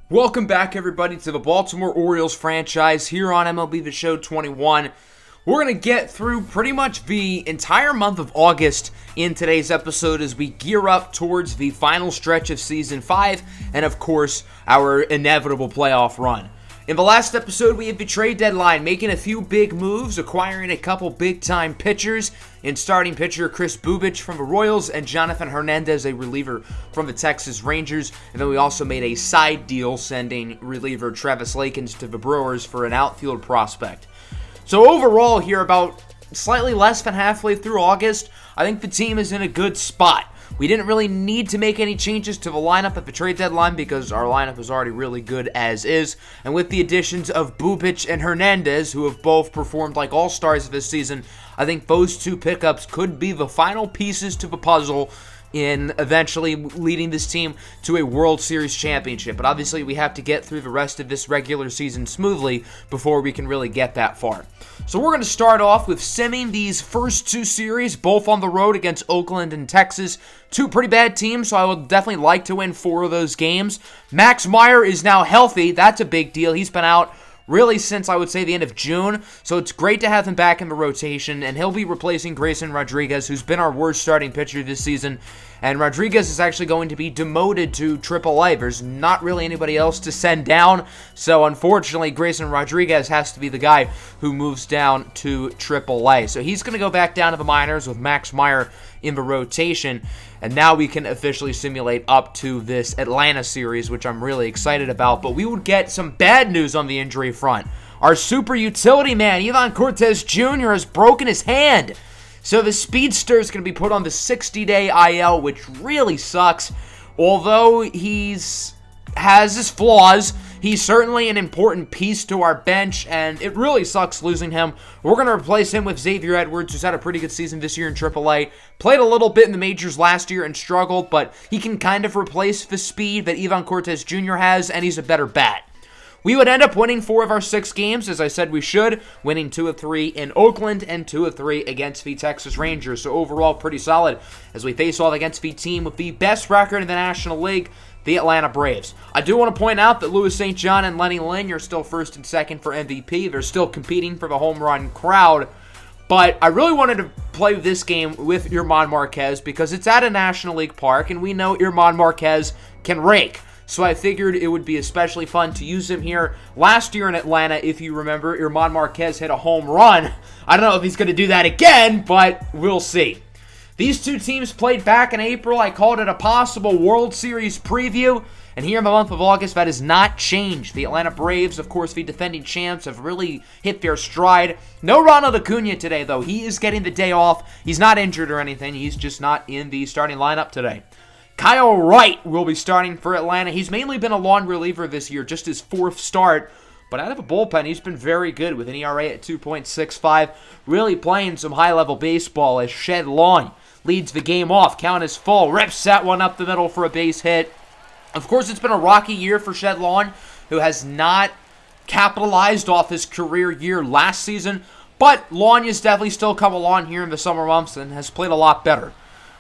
Welcome back, everybody, to the Baltimore Orioles franchise here on MLB The Show 21. We're going to get through pretty much the entire month of August in today's episode as we gear up towards the final stretch of Season 5 and, of course, our inevitable playoff run. In the last episode, we had the trade deadline, making a few big moves, acquiring a couple big-time pitchers in starting pitcher Chris Bubich from the Royals and Jonathan Hernandez, a reliever from the Texas Rangers. And then we also made a side deal sending reliever Travis Lakins to the Brewers for an outfield prospect. So overall here, about slightly less than halfway through August, I think the team is in a good spot. We didn't really need to make any changes to the lineup at the trade deadline because our lineup was already really good as is. And with the additions of Bubich and Hernandez, who have both performed like all-stars this season, I think those two pickups could be the final pieces to the puzzle in eventually leading this team to a World Series championship. But obviously we have to get through the rest of this regular season smoothly before we can really get that far. So we're going to start off with simming these first two series, both on the road against Oakland and Texas. Two pretty bad teams, so I would definitely like to win 4 of those games. Max Meyer is now healthy. That's a big deal. He's been out really since, I would say, the end of June. So it's great to have him back in the rotation, and he'll be replacing Grayson Rodriguez, who's been our worst starting pitcher this season. And Rodriguez is actually going to be demoted to AAA. There's not really anybody else to send down. So unfortunately, Grayson Rodriguez has to be the guy who moves down to AAA. So he's going to go back down to the minors with Max Meyer in the rotation. And now we can officially simulate up to this Atlanta series, which I'm really excited about. But we would get some bad news on the injury front. Our super utility man, Ivan Cortes Jr., has broken his hand. So the speedster is going to be put on the 60-day IL, which really sucks. Although has his flaws, he's certainly an important piece to our bench, and it really sucks losing him. We're going to replace him with Xavier Edwards, who's had a pretty good season this year in AAA. Played a little bit in the majors last year and struggled, but he can kind of replace the speed that Ivan Cortes Jr. has, and he's a better bat. We would end up winning 4 of our 6 games, as I said we should, winning 2 of 3 in Oakland and 2 of 3 against the Texas Rangers. So overall, pretty solid as we face off against the team with the best record in the National League, the Atlanta Braves. I do want to point out that Louis St. John and Lenny Lynn are still first and second for MVP. They're still competing for the home run crowd. But I really wanted to play this game with Yerman Marquez because it's at a National League park, and we know Yerman Marquez can rake. So I figured it would be especially fun to use him here. Last year in Atlanta, if you remember, Yerman Marquez hit a home run. I don't know if he's going to do that again, but we'll see. These two teams played back in April. I called it a possible World Series preview. And here in the month of August, that has not changed. The Atlanta Braves, of course, the defending champs, have really hit their stride. No Ronald Acuna today, though. He is getting the day off. He's not injured or anything. He's just not in the starting lineup today. Kyle Wright will be starting for Atlanta. He's mainly been a long reliever this year, just his 4th start. But out of the bullpen, he's been very good with an ERA at 2.65. Really playing some high-level baseball as Shed Long leads the game off. Count is full. Rips that one up the middle for a base hit. Of course, it's been a rocky year for Shed Long, who has not capitalized off his career year last season. But Long has definitely still come along here in the summer months and has played a lot better.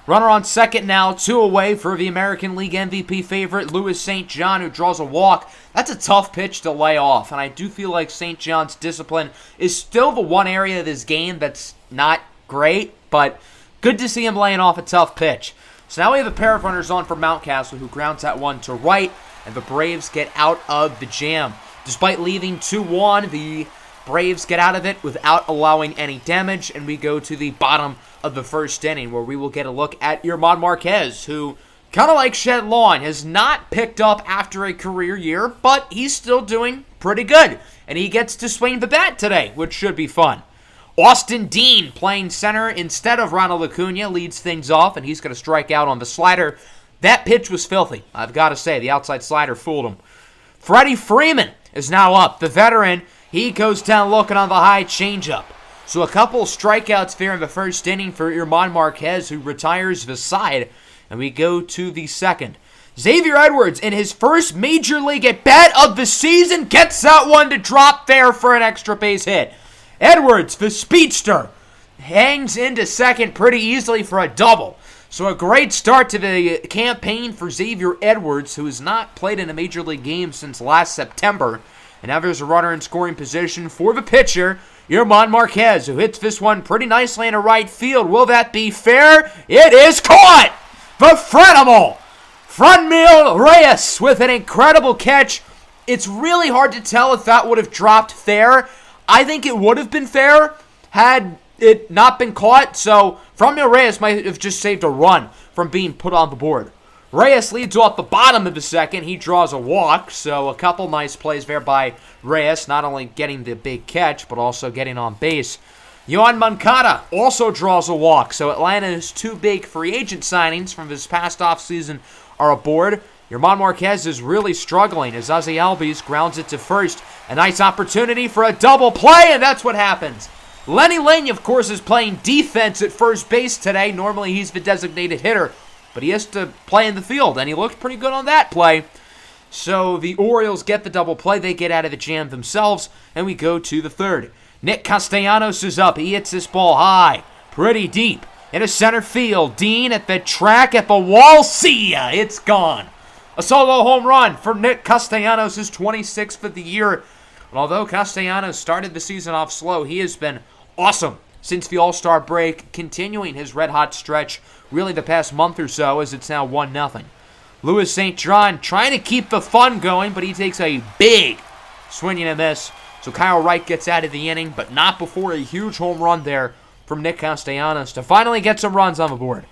Runner on second now, 2 away for the American League MVP favorite, Louis St. John, who draws a walk. That's a tough pitch to lay off, and I do feel like St. John's discipline is still the one area of this game that's not great, but good to see him laying off a tough pitch. So now we have a pair of runners on for Mountcastle, who grounds that one to right, and the Braves get out of the jam. Despite leaving 2-1, the Braves get out of it without allowing any damage, and we go to the bottom of the first inning, where we will get a look at Yerman Marquez, who, kind of like Shed Long, has not picked up after a career year, but he's still doing pretty good, and he gets to swing the bat today, which should be fun. Austin Dean, playing center instead of Ronald Acuna, leads things off, and he's going to strike out on the slider. That pitch was filthy, I've got to say. The outside slider fooled him. Freddie Freeman is now up. The veteran, he goes down looking on the high changeup. So a couple strikeouts there in the first inning for Yerman Marquez, who retires the side. And we go to the second. Xavier Edwards, in his first major league at-bat of the season, gets that one to drop there for an extra base hit. Edwards, the speedster, hangs into second pretty easily for a double. So a great start to the campaign for Xavier Edwards, who has not played in a Major League game since last September. And now there's a runner in scoring position for the pitcher, German Marquez, who hits this one pretty nicely into right field. Will that be fair? It is caught! The Frenimal! Franmil Reyes with an incredible catch. It's really hard to tell if that would have dropped fair. I think it would have been fair had it not been caught, so Franmil Reyes might have just saved a run from being put on the board. Reyes leads off the bottom of the second. He draws a walk, so a couple nice plays there by Reyes, not only getting the big catch, but also getting on base. Yoan Moncada also draws a walk, so Atlanta's two big free agent signings from this past offseason are aboard. German Marquez is really struggling as Ozzie Albies grounds it to first. A nice opportunity for a double play, and that's what happens. Lenny Lane, of course, is playing defense at first base today. Normally, he's the designated hitter, but he has to play in the field, and he looked pretty good on that play. So the Orioles get the double play. They get out of the jam themselves, and we go to the third. Nick Castellanos is up. He hits this ball high, pretty deep, into center field. Dean at the track, at the wall. See ya! It's gone. A solo home run for Nick Castellanos, his 26th of the year. And although Castellanos started the season off slow, he has been awesome since the All-Star break, continuing his red-hot stretch really the past month or so, as it's now 1-0. Louis St. John trying to keep the fun going, but he takes a big swing and a miss. So Kyle Wright gets out of the inning, but not before a huge home run there from Nick Castellanos to finally get some runs on the board.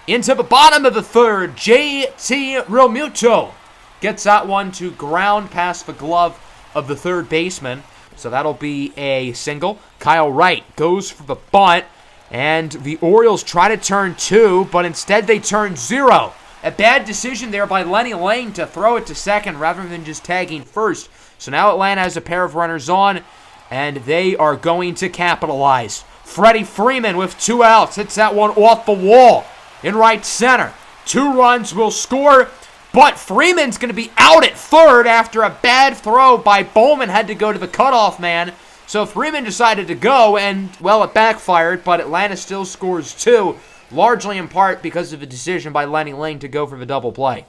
Into the bottom of the third, J.T. Realmuto gets that one to ground past the glove of the third baseman. So that'll be a single. Kyle Wright goes for the bunt, and the Orioles try to turn two, but instead they turn zero. A bad decision there by Lenny Lane to throw it to second rather than just tagging first. So now Atlanta has a pair of runners on, and they are going to capitalize. Freddie Freeman with 2 outs hits that one off the wall in right center. 2 runs will score, but Freeman's going to be out at third after a bad throw by Bowman had to go to the cutoff man. So Freeman decided to go, and, well, it backfired, but Atlanta still scores 2, largely in part because of a decision by Lenny Lane to go for the double play.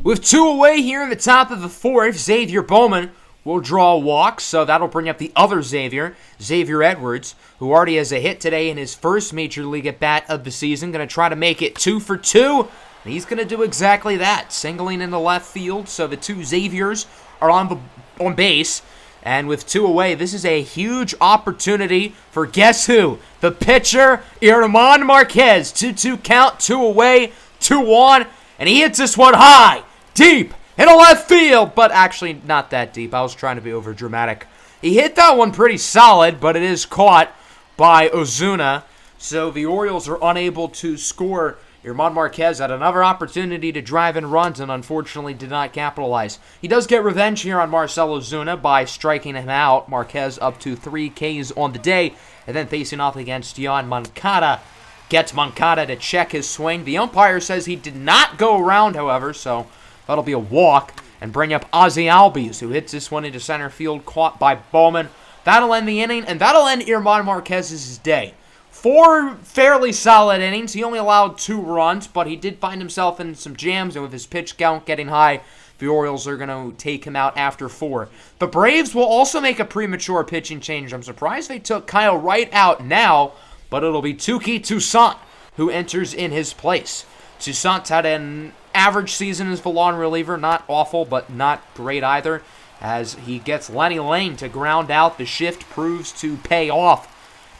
With 2 away here in the top of the fourth, Xavier Bowman will draw a walk, so that'll bring up the other Xavier, Xavier Edwards, who already has a hit today in his first Major League at-bat of the season. Going to try to make it 2 for 2. And he's going to do exactly that, singling into left field, so the 2 Xaviers are on base. And with 2 away, this is a huge opportunity for guess who? The pitcher, German Marquez. 2-2 count, 2 away, 2 on, and he hits this one high, deep, into left field, but actually not that deep. I was trying to be over dramatic. He hit that one pretty solid, but it is caught by Ozuna. So the Orioles are unable to score. German Marquez had another opportunity to drive in runs and unfortunately did not capitalize. He does get revenge here on Marcell Ozuna by striking him out. Marquez up to 3 Ks on the day, and then facing off against Yoan Moncada. Gets Moncada to check his swing. The umpire says he did not go around, however, so that'll be a walk. And bring up Ozzie Albies, who hits this one into center field, caught by Bowman. That'll end the inning, and that'll end German Marquez's day. 4 fairly solid innings. He only allowed 2 runs, but he did find himself in some jams, and with his pitch count getting high, the Orioles are going to take him out after 4. The Braves will also make a premature pitching change. I'm surprised they took Kyle Wright out now, but it'll be Touki Toussaint who enters in his place. Toussaint had an average season as the long reliever. Not awful, but not great either, as he gets Lenny Lane to ground out. The shift proves to pay off.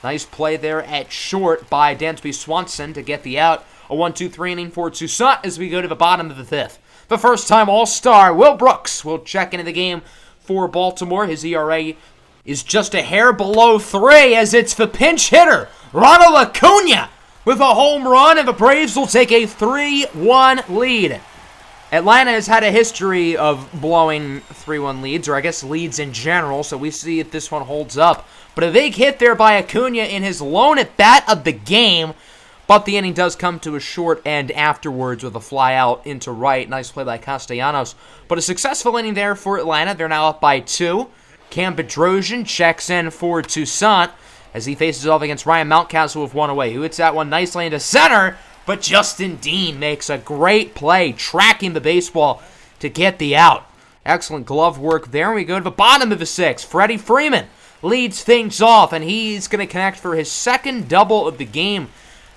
Nice play there at short by Dansby Swanson to get the out. A 1-2-3 inning for Toussaint as we go to the bottom of the 5th. The first-time All-Star, Will Brooks, will check into the game for Baltimore. His ERA is just a hair below 3 as it's the pinch hitter, Ronald Acuna, with a home run, and the Braves will take a 3-1 lead. Atlanta has had a history of blowing 3-1 leads, or I guess leads in general, so we see if this one holds up. But a big hit there by Acuna in his lone at-bat of the game, but the inning does come to a short end afterwards with a fly out into right. Nice play by Castellanos. But a successful inning there for Atlanta. They're now up by 2. Cam Bedrosian checks in for Toussaint as he faces off against Ryan Mountcastle with 1 away, who hits that one nicely into center. but Justin Dean makes a great play, tracking the baseball to get the out. Excellent glove work there. We go to the bottom of the sixth. Freddie Freeman leads things off, and he's going to connect for his second double of the game.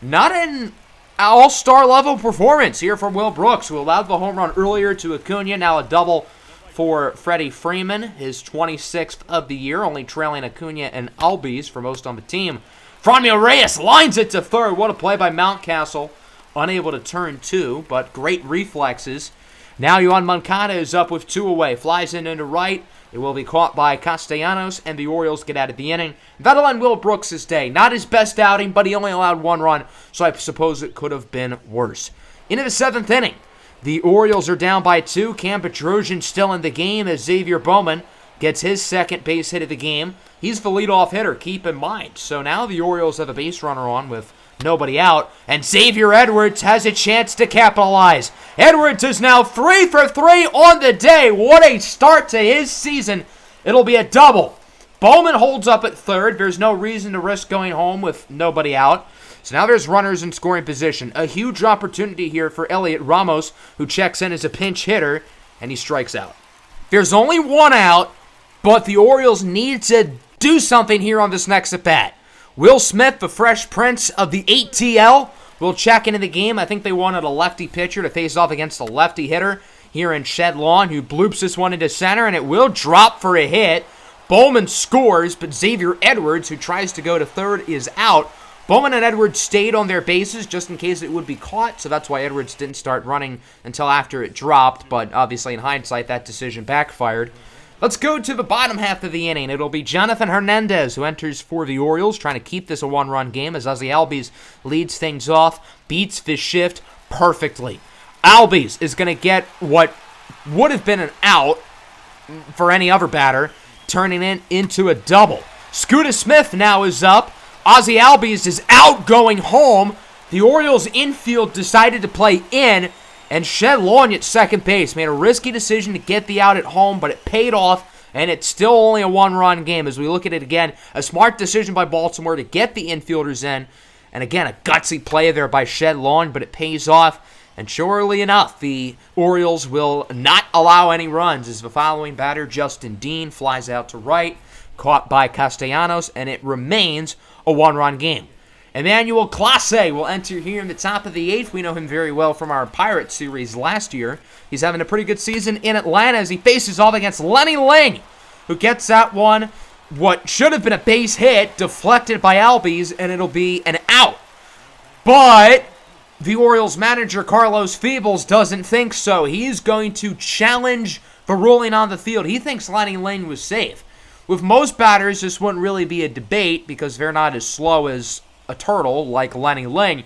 Not an all-star level performance here from Will Brooks, who allowed the home run earlier to Acuna. Now a double for Freddie Freeman, his 26th of the year, only trailing Acuna and Albies for most on the team. Franmil Reyes lines it to third. What a play by Mountcastle. Unable to turn two, but great reflexes. Now Yoan Moncada is up with two away. Flies in into right. It will be caught by Castellanos, and the Orioles get out of the inning. That'll end Will Brooks' day. Not his best outing, but he only allowed one run, so I suppose it could have been worse. Into the seventh inning. The Orioles are down by two. Cam Petrosian still in the game as Xavier Bowman gets his second base hit of the game. He's the leadoff hitter, keep in mind. So now the Orioles have a base runner on with nobody out, and Xavier Edwards has a chance to capitalize. Edwards is now 3 for 3 on the day. What a start to his season. It'll be a double. Bowman holds up at third. There's no reason to risk going home with nobody out. So now there's runners in scoring position. A huge opportunity here for Elliot Ramos, who checks in as a pinch hitter, and he strikes out. There's only one out, but the Orioles need to do something here on this next at-bat. Will Smith, the fresh prince of the ATL, will check into the game. I think they wanted a lefty pitcher to face off against a lefty hitter here in Shed Lawn, who bloops this one into center, and it will drop for a hit. Bowman scores, but Xavier Edwards, who tries to go to third, is out. Bowman and Edwards stayed on their bases just in case it would be caught, so that's why Edwards didn't start running until after it dropped, but obviously in hindsight that decision backfired. Let's go to the bottom half of the inning. It'll be Jonathan Hernandez who enters for the Orioles, trying to keep this a one-run game as Ozzie Albies leads things off, beats the shift perfectly. Albies is going to get what would have been an out for any other batter, turning it into a double. Scooter Smith now is up. Ozzie Albies is out going home. The Orioles infield decided to play in, and Shed Lawn at second base made a risky decision to get the out at home, but it paid off, and it's still only a one-run game. As we look at it again, a smart decision by Baltimore to get the infielders in, and again, a gutsy play there by Shed Lawn, but it pays off, and surely enough, the Orioles will not allow any runs as the following batter, Justin Dean, flies out to right, caught by Castellanos, and it remains a one-run game. Emmanuel Clase will enter here in the top of the eighth. We know him very well from our Pirates series last year. He's having a pretty good season in Atlanta as he faces off against Lenny Ling, who gets that one, what should have been a base hit, deflected by Albies, and it'll be an out. But the Orioles manager, Carlos Feebles, doesn't think so. He's going to challenge the ruling on the field. He thinks Lenny Ling was safe. With most batters, this wouldn't really be a debate because they're not as slow as a turtle like Lenny Ling.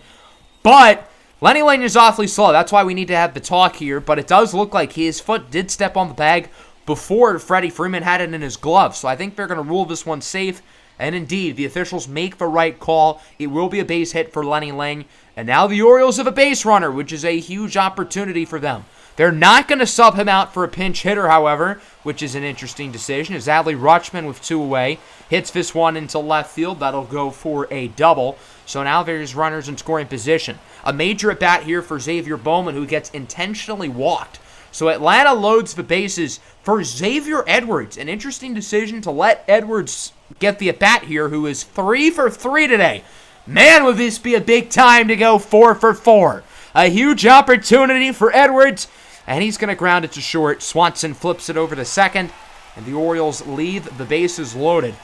But Lenny Ling is awfully slow. That's why we need to have the talk here. But it does look like his foot did step on the bag before Freddie Freeman had it in his glove. So I think they're going to rule this one safe. And indeed, the officials make the right call. It will be a base hit for Lenny Ling. And now the Orioles have a base runner, which is a huge opportunity for them. They're not going to sub him out for a pinch hitter, however, which is an interesting decision. As Adley Rutschman with two away hits this one into left field. That'll go for a double. So now there's runners in scoring position. A major at-bat here for Xavier Bowman, who gets intentionally walked. So Atlanta loads the bases for Xavier Edwards. An interesting decision to let Edwards get the at-bat here, who is 3 for 3 today. Man, would this be a big time to go 4 for 4. A huge opportunity for Edwards, and he's going to ground it to short. Swanson flips it over to second, and the Orioles leave the bases loaded.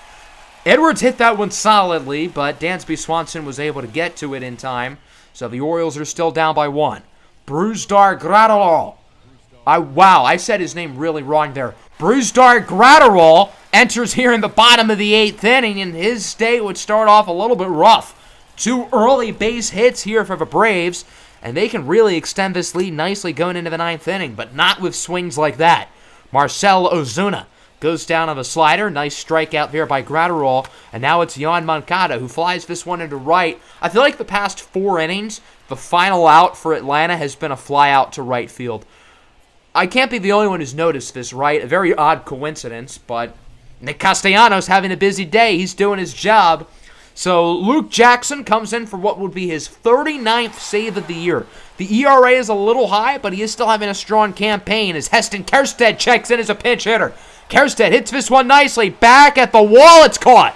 Edwards hit that one solidly, but Dansby Swanson was able to get to it in time, so the Orioles are still down by 1. Brusdar Graterol. I said his name really wrong there. Brusdar Graterol enters here in the bottom of the 8th inning, and his day would start off a little bit rough. 2 early base hits here for the Braves, and they can really extend this lead nicely going into the 9th inning, but not with swings like that. Marcell Ozuna goes down on a slider. Nice strikeout there by Graterol, and now it's Yoan Moncada who flies this one into right. I feel like the past 4 innings, the final out for Atlanta has been a fly out to right field. I can't be the only one who's noticed this, right? A very odd coincidence, but Nick Castellanos having a busy day. He's doing his job. So Luke Jackson comes in for what would be his 39th save of the year. The ERA is a little high, but he is still having a strong campaign as Heston Kjerstad checks in as a pinch hitter. Kjerstad hits this one nicely. Back at the wall, it's caught.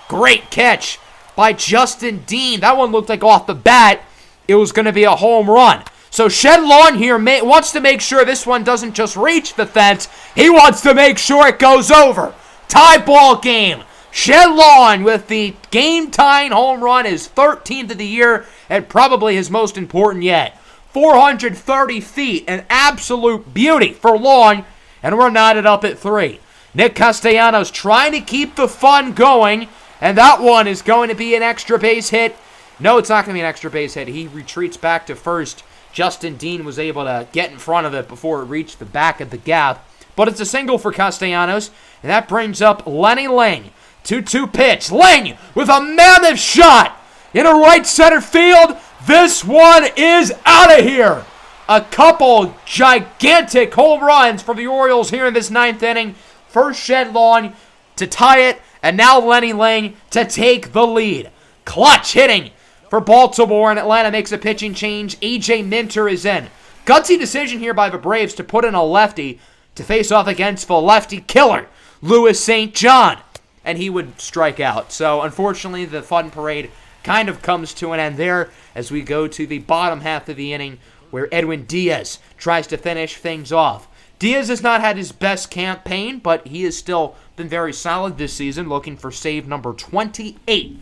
Great catch by Justin Dean. That one looked like off the bat it was going to be a home run. So Shed Lawn here wants to make sure this one doesn't just reach the fence. He wants to make sure it goes over. Tie ball game. Shed Lawn with the game-tying home run, his 13th of the year, and probably his most important yet. 430 feet, an absolute beauty for Lawn, and we're knotted up at 3. Nick Castellanos trying to keep the fun going, and that one is going to be an extra base hit. No, it's not going to be an extra base hit. He retreats back to first. Justin Dean was able to get in front of it before it reached the back of the gap. But it's a single for Castellanos, and that brings up Lenny Ling. 2-2 pitch. Ling with a mammoth shot into right center field. This one is out of here. A couple gigantic home runs for the Orioles here in this 9th inning. First Shed Lawn to tie it, and now Lenny Ling to take the lead. Clutch hitting for Baltimore, and Atlanta makes a pitching change. A.J. Minter is in. Gutsy decision here by the Braves to put in a lefty to face off against the lefty killer, Louis St. John. And he would strike out. So, unfortunately, the fun parade kind of comes to an end there as we go to the bottom half of the inning where Edwin Diaz tries to finish things off. Diaz has not had his best campaign, but he has still been very solid this season, looking for save number 28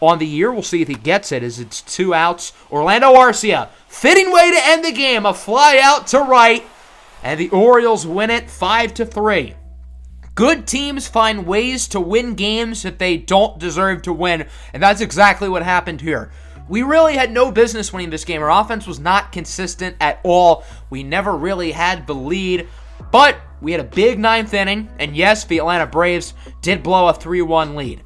on the year. We'll see if he gets it as it's 2 outs. Orlando Arcia, fitting way to end the game, a fly out to right, and the Orioles win it 5-3. Good teams find ways to win games that they don't deserve to win, and that's exactly what happened here. We really had no business winning this game. Our offense was not consistent at all. We never really had the lead, but we had a big 9th inning, and yes, the Atlanta Braves did blow a 3-1 lead.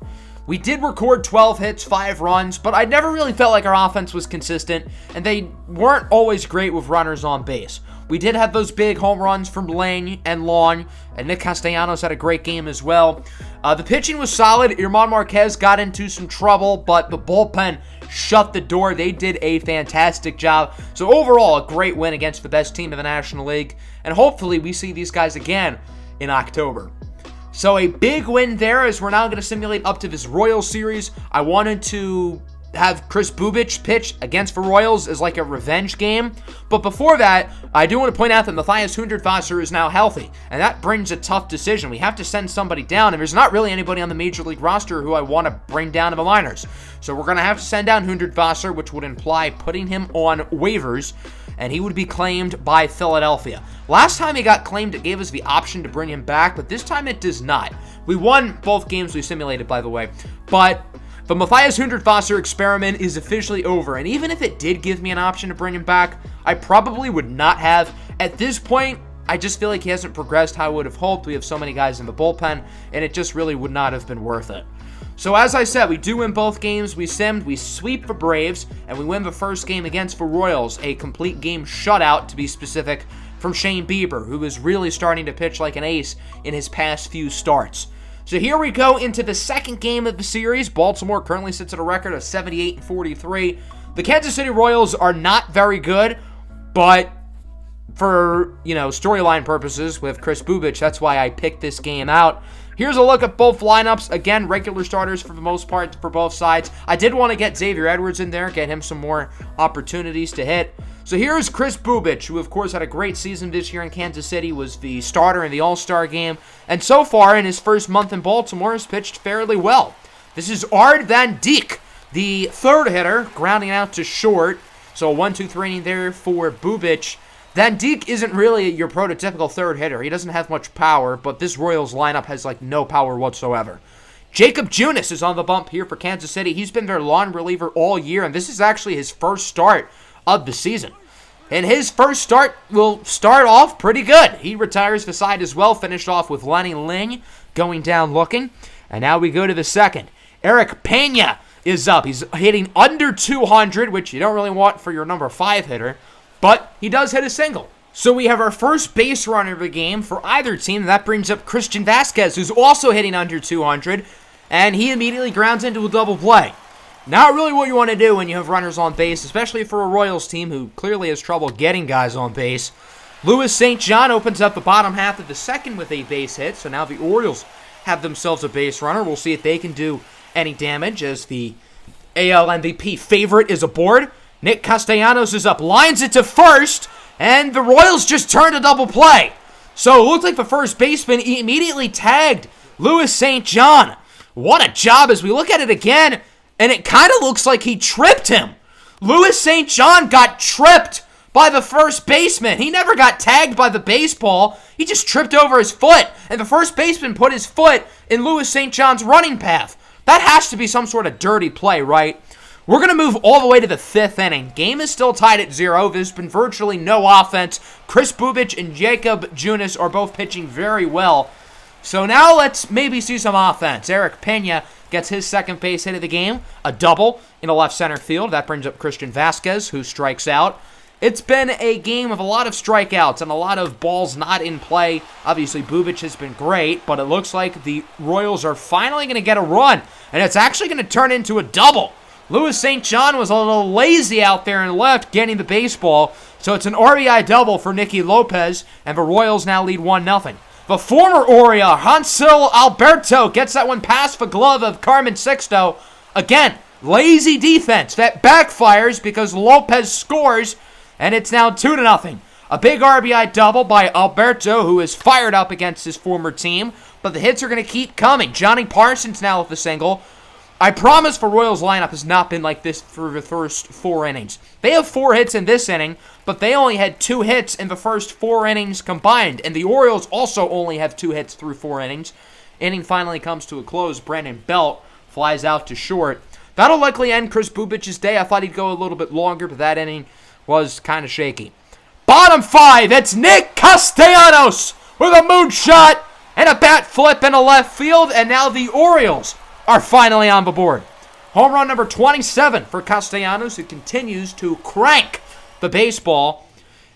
We did record 12 hits, 5 runs, but I never really felt like our offense was consistent, and they weren't always great with runners on base. We did have those big home runs from Lang and Long, and Nick Castellanos had a great game as well. The pitching was solid. Irman Marquez got into some trouble, but the bullpen shut the door. They did a fantastic job. So overall, a great win against the best team in the National League, and hopefully we see these guys again in October. So a big win there as we're now going to simulate up to this Royals series. I wanted to have Chris Bubich pitch against the Royals as like a revenge game. But before that, I do want to point out that Matthias Hundertwasser is now healthy, and that brings a tough decision. We have to send somebody down, and there's not really anybody on the Major League roster who I want to bring down to the minors. So we're going to have to send down Hundertwasser, which would imply putting him on waivers, and he would be claimed by Philadelphia. Last time he got claimed, it gave us the option to bring him back, but this time it does not. We won both games we simulated, by the way, but the Matthias Hundertwasser experiment is officially over, and even if it did give me an option to bring him back, I probably would not have. At this point, I just feel like he hasn't progressed how I would have hoped. We have so many guys in the bullpen, and it just really would not have been worth it. So as I said, we do win both games. We simmed, we sweep the Braves, and we win the first game against the Royals, a complete game shutout, to be specific, from Shane Bieber, who is really starting to pitch like an ace in his past few starts. So here we go into the second game of the series. Baltimore currently sits at a record of 78-43. The Kansas City Royals are not very good, but for, storyline purposes with Chris Bubich, that's why I picked this game out. Here's a look at both lineups. Again, regular starters for the most part for both sides. I did want to get Xavier Edwards in there, get him some more opportunities to hit. So here's Chris Bubich, who of course had a great season this year in Kansas City, was the starter in the All-Star game, and so far in his first month in Baltimore has pitched fairly well. This is Ard Van Dijk, the third hitter, grounding out to short. So a 1-2-3 inning there for Bubich. Van Dijk isn't really your prototypical third hitter. He doesn't have much power, but this Royals lineup has no power whatsoever. Jacob Junis is on the bump here for Kansas City. He's been their long reliever all year, and this is actually his first start of the season. And his first start will start off pretty good. He retires the side as well, finished off with Lenny Ling going down looking. And now we go to the second. Eric Pena is up. He's hitting under 200, which you don't really want for your number 5 hitter, but he does hit a single. So we have our first base runner of the game for either team, and that brings up Christian Vasquez, who's also hitting under 200. and he immediately grounds into a double play. Not really what you want to do when you have runners on base, especially for a Royals team who clearly has trouble getting guys on base. Louis St. John opens up the bottom half of the second with a base hit, so now the Orioles have themselves a base runner. We'll see if they can do any damage as the AL MVP favorite is aboard. Nick Castellanos is up, lines it to first, and the Royals just turned a double play. So it looked like the first baseman immediately tagged Louis St. John. What a job as we look at it again, and it kind of looks like he tripped him. Louis St. John got tripped by the first baseman. He never got tagged by the baseball. He just tripped over his foot, and the first baseman put his foot in Louis St. John's running path. That has to be some sort of dirty play, right? We're going to move all the way to the fifth inning. Game is still tied at 0. There's been virtually no offense. Chris Bubich and Jacob Junis are both pitching very well. So now let's maybe see some offense. Eric Pena gets his second base hit of the game, a double in the left center field. That brings up Christian Vasquez, who strikes out. It's been a game of a lot of strikeouts and a lot of balls not in play. Obviously, Bubich has been great, but it looks like the Royals are finally going to get a run, and it's actually going to turn into a double. Louis St. John was a little lazy out there and left getting the baseball, so it's an RBI double for Nicky Lopez, and the Royals now lead 1-0. The former Oriole, Hansel Alberto, gets that one past the glove of Carmen Sixto. Again, lazy defense. That backfires because Lopez scores, and it's now 2-0. A big RBI double by Alberto, who is fired up against his former team, but the hits are going to keep coming. Johnny Parsons now with the single. I promise the Royals lineup has not been like this for the first 4 innings. They have 4 hits in this inning, but they only had 2 hits in the first 4 innings combined, and the Orioles also only have 2 hits through 4 innings. Inning finally comes to a close. Brandon Belt flies out to short. That'll likely end Chris Bubich's day. I thought he'd go a little bit longer, but that inning was kind of shaky. Bottom 5, it's Nick Castellanos with a moonshot and a bat flip in a left field, and now the Orioles are finally on the board. Home run number 27 for Castellanos, who continues to crank the baseball.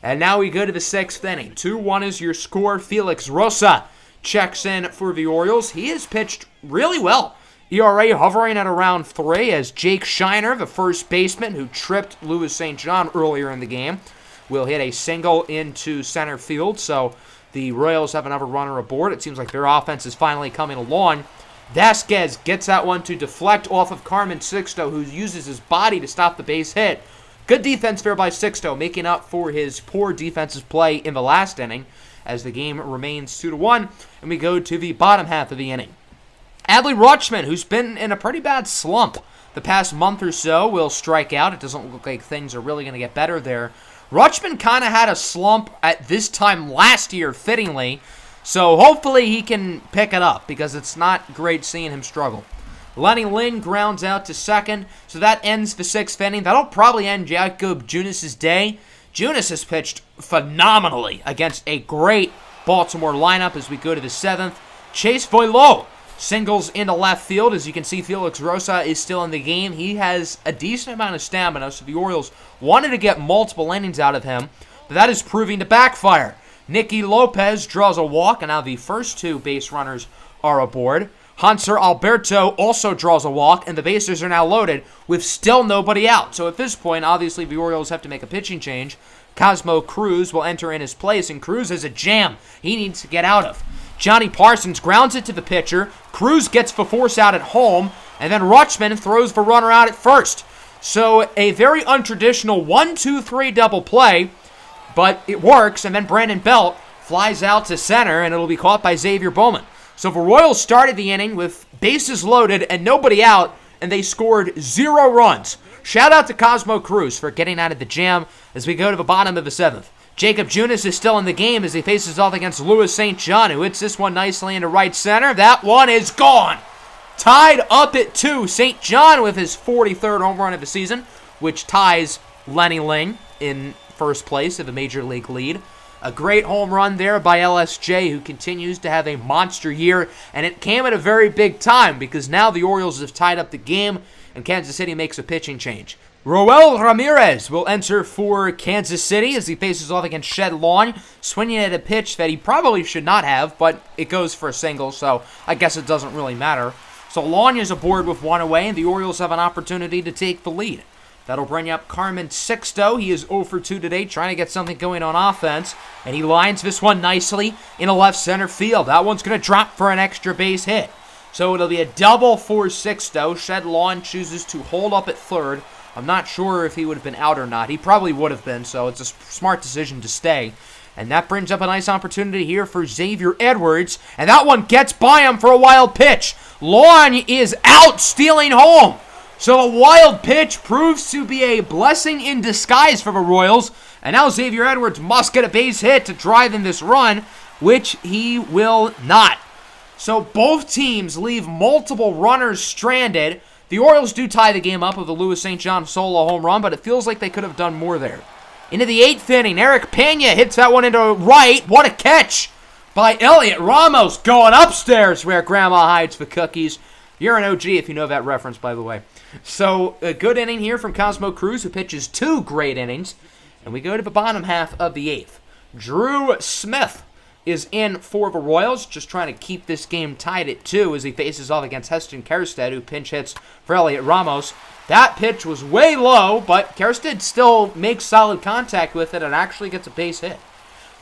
And now we go to the 6th inning. 2-1 is your score. Felix Rosa checks in for the Orioles. He has pitched really well. ERA hovering at around 3 as Jake Shiner, the first baseman who tripped Louis St. John earlier in the game, will hit a single into center field. So the Royals have another runner aboard. It seems like their offense is finally coming along. Vasquez gets that one to deflect off of Carmen Sixto, who uses his body to stop the base hit. Good defense there by Sixto, making up for his poor defensive play in the last inning as the game remains 2-1, and we go to the bottom half of the inning. Adley Rutschman, who's been in a pretty bad slump the past month or so, will strike out. It doesn't look like things are really going to get better there. Rutschman kind of had a slump at this time last year, fittingly, so hopefully he can pick it up because it's not great seeing him struggle. Lenny Lynn grounds out to second, so that ends the 6th inning. That'll probably end Jacob Junis' day. Junis has pitched phenomenally against a great Baltimore lineup as we go to the 7th. Chase Voilo singles into left field. As you can see, Felix Rosa is still in the game. He has a decent amount of stamina, so the Orioles wanted to get multiple innings out of him, but that is proving to backfire. Nicky Lopez draws a walk, and now the first 2 base runners are aboard. Hanser Alberto also draws a walk, and the bases are now loaded with still nobody out. So at this point, obviously, the Orioles have to make a pitching change. Cosmo Cruz will enter in his place, and Cruz has a jam he needs to get out of. Johnny Parsons grounds it to the pitcher. Cruz gets the force out at home, and then Rutschman throws the runner out at first. So a very untraditional 1-2-3 double play, but it works, and then Brandon Belt flies out to center, and it'll be caught by Xavier Bowman. So the Royals started the inning with bases loaded and nobody out, and they scored 0 runs. Shout out to Cosmo Cruz for getting out of the jam as we go to the bottom of the 7th. Jacob Junis is still in the game as he faces off against Louis St. John, who hits this one nicely into right center. That one is gone. Tied up at 2. St. John with his 43rd home run of the season, which ties Lenny Lynn in first place of the Major League lead. A great home run there by LSJ, who continues to have a monster year, and it came at a very big time because now the Orioles have tied up the game, and Kansas City makes a pitching change. Roel Ramirez will enter for Kansas City as he faces off against Shed Lawn, swinging at a pitch that he probably should not have, but it goes for a single, so I guess it doesn't really matter. So Lonya's aboard with one away, and the Orioles have an opportunity to take the lead. That'll bring up Carmen Sixto. He is 0 for 2 today, trying to get something going on offense. And he lines this one nicely in a left center field. That one's going to drop for an extra base hit. So it'll be a double for Sixto. Shed Lawn chooses to hold up at third. I'm not sure if he would have been out or not. He probably would have been, so it's a smart decision to stay. And that brings up a nice opportunity here for Xavier Edwards. And that one gets by him for a wild pitch. Lawn is out, stealing home. So a wild pitch proves to be a blessing in disguise for the Royals. And now Xavier Edwards must get a base hit to drive in this run, which he will not. So both teams leave multiple runners stranded. The Orioles do tie the game up with a Luis St. John solo home run, but it feels like they could have done more there. Into the 8th inning, Eric Pena hits that one into right. What a catch by Elliot Ramos, going upstairs where Grandma hides the cookies. You're an OG if you know that reference, by the way. So a good inning here from Cosmo Cruz, who pitches 2 great innings. And we go to the bottom half of the 8th. Drew Smith is in for the Royals, just trying to keep this game tied at 2 as he faces off against Heston Kjerstad, who pinch hits for Elliot Ramos. That pitch was way low, but Kjerstad still makes solid contact with it and actually gets a base hit.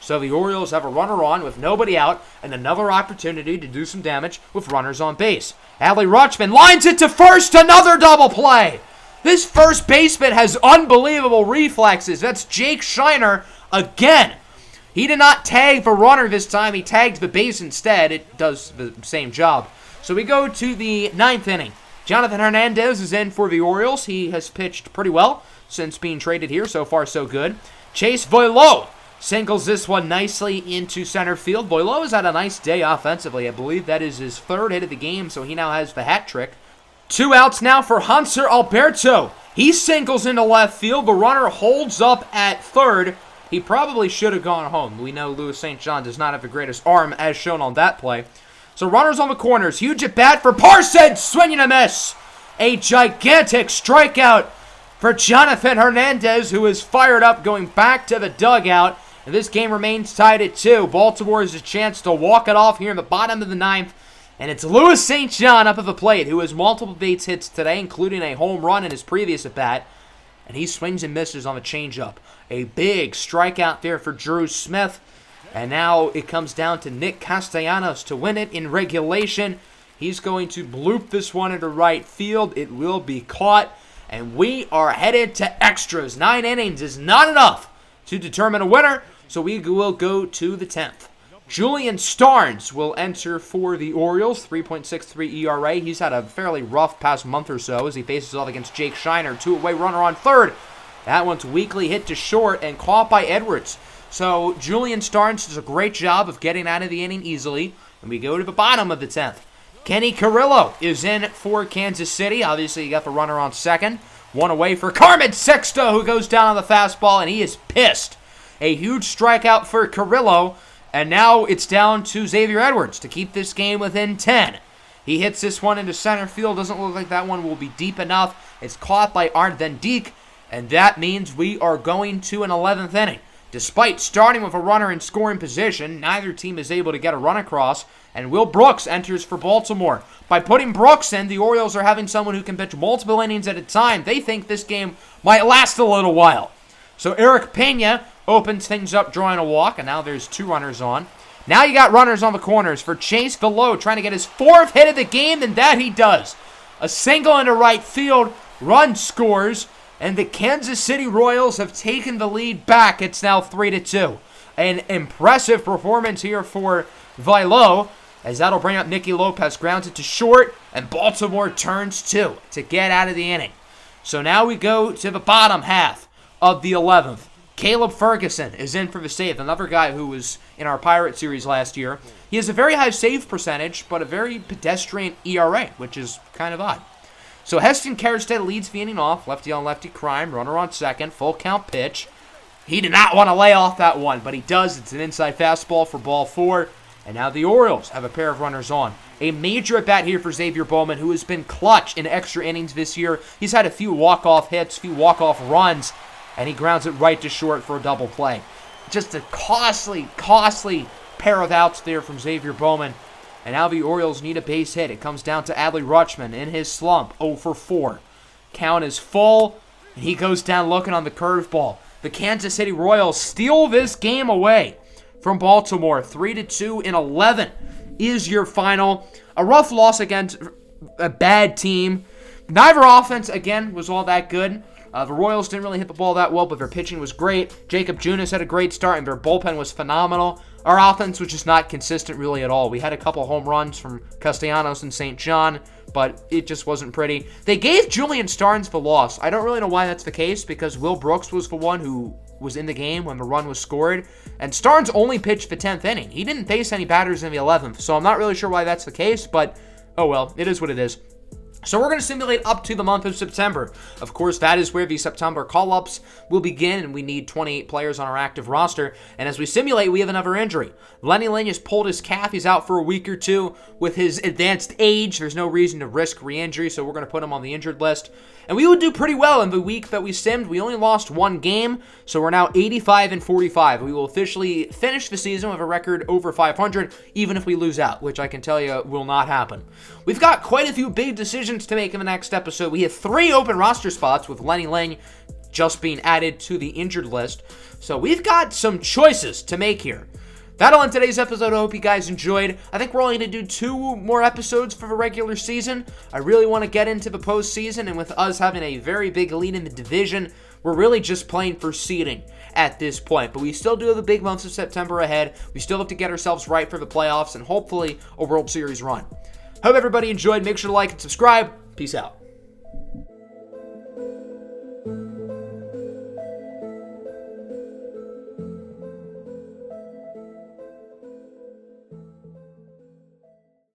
So the Orioles have a runner on with nobody out and another opportunity to do some damage with runners on base. Adley Rutschman lines it to first, another double play. This first baseman has unbelievable reflexes. That's Jake Shiner again. He did not tag the runner this time. He tagged the base instead. It does the same job. So we go to the 9th inning. Jonathan Hernandez is in for the Orioles. He has pitched pretty well since being traded here. So far, so good. Chase Voileau singles this one nicely into center field. Voileau has had a nice day offensively. I believe that is his 3rd hit of the game, so he now has the hat trick. 2 outs now for Hanser Alberto. He singles into left field. The runner holds up at third. He probably should have gone home. We know Luis St. John does not have the greatest arm, as shown on that play. So runners on the corners. Huge at bat for Parsons. Swinging a miss. A gigantic strikeout for Jonathan Hernandez, who is fired up going back to the dugout. And this game remains tied at 2. Baltimore has a chance to walk it off here in the bottom of the 9th. And it's Luis St. John up at the plate, who has multiple base hits today, including a home run in his previous at-bat. And he swings and misses on the changeup. A big strikeout there for Drew Smith. And now it comes down to Nick Castellanos to win it in regulation. He's going to bloop this one into right field. It will be caught. And we are headed to extras. 9 innings is not enough to determine a winner. So we will go to the 10th. Julian Starnes will enter for the Orioles, 3.63 ERA. He's had a fairly rough past month or so as he faces off against Jake Shiner. 2-away runner on third. That one's weakly hit to short and caught by Edwards. So Julian Starnes does a great job of getting out of the inning easily. And we go to the bottom of the 10th. Kenny Carrillo is in for Kansas City. Obviously, you got the runner on second. 1 away for Carmen Sixto, who goes down on the fastball, and he is pissed. A huge strikeout for Carrillo. And now it's down to Xavier Edwards to keep this game within 10. He hits this one into center field. Doesn't look like that one will be deep enough. It's caught by Arnt Van Dijk. And that means we are going to an 11th inning. Despite starting with a runner in scoring position, neither team is able to get a run across. And Will Brooks enters for Baltimore. By putting Brooks in, the Orioles are having someone who can pitch multiple innings at a time. They think this game might last a little while. So Eric Pena opens things up, drawing a walk, and now there's 2 runners on. Now you got runners on the corners for Chase Voileau, trying to get his 4th hit of the game, and that he does. A single into right field, run scores, and the Kansas City Royals have taken the lead back. It's now 3-2. An impressive performance here for Voileau, as that'll bring up Nicky Lopez, grounds it to short, and Baltimore turns 2 to get out of the inning. So now we go to the bottom half of the 11th. Caleb Ferguson is in for the save, another guy who was in our Pirate series last year. He has a very high save percentage, but a very pedestrian ERA, which is kind of odd. So Heston Kjerstad leads the inning off, lefty on lefty crime, runner on second, full count pitch. He did not want to lay off that one, but he does. It's an inside fastball for ball 4. And now the Orioles have a pair of runners on. A major at-bat here for Xavier Bowman, who has been clutch in extra innings this year. He's had a few walk-off hits, few walk-off runs, and he grounds it right to short for a double play. Just a costly pair of outs there from Xavier Bowman. And now the Orioles need a base hit. It comes down to Adley Rutschman in his slump, 0 for 4. Count is full, and he goes down looking on the curveball. The Kansas City Royals steal this game away from Baltimore. 3-2 in 11 is your final. A rough loss against a bad team. Neither offense, again, was all that good. The Royals didn't really hit the ball that well, but their pitching was great. Jacob Junis had a great start, and their bullpen was phenomenal. Our offense was just not consistent really at all. We had a couple home runs from Castellanos and St. John, but it just wasn't pretty. They gave Julian Starnes the loss. I don't really know why that's the case, because Will Brooks was the one who was in the game when the run was scored, and Starnes only pitched the 10th inning. He didn't face any batters in the 11th, so I'm not really sure why that's the case, but oh well, it is what it is. So we're going to simulate up to the month of September. Of course, that is where the September call-ups will begin, and we need 28 players on our active roster. And as we simulate, we have another injury. Lenny Lynn has pulled his calf. He's out for a week or two. With his advanced age, there's no reason to risk re-injury, so we're going to put him on the injured list. And we would do pretty well in the week that we simmed. We only lost one game, so we're now 85-45. We will officially finish the season with a record over 500, even if we lose out, which I can tell you will not happen. We've got quite a few big decisions to make in the next episode. We have 3 open roster spots, with Lenny Lynn just being added to the injured list. So we've got some choices to make here. That'll end today's episode. I hope you guys enjoyed. I think we're only going to do 2 more episodes for the regular season. I really want to get into the postseason, and with us having a very big lead in the division, we're really just playing for seeding at this point. But we still do have the big months of September ahead. We still have to get ourselves right for the playoffs and hopefully a World Series run. Hope everybody enjoyed. Make sure to like and subscribe. Peace out.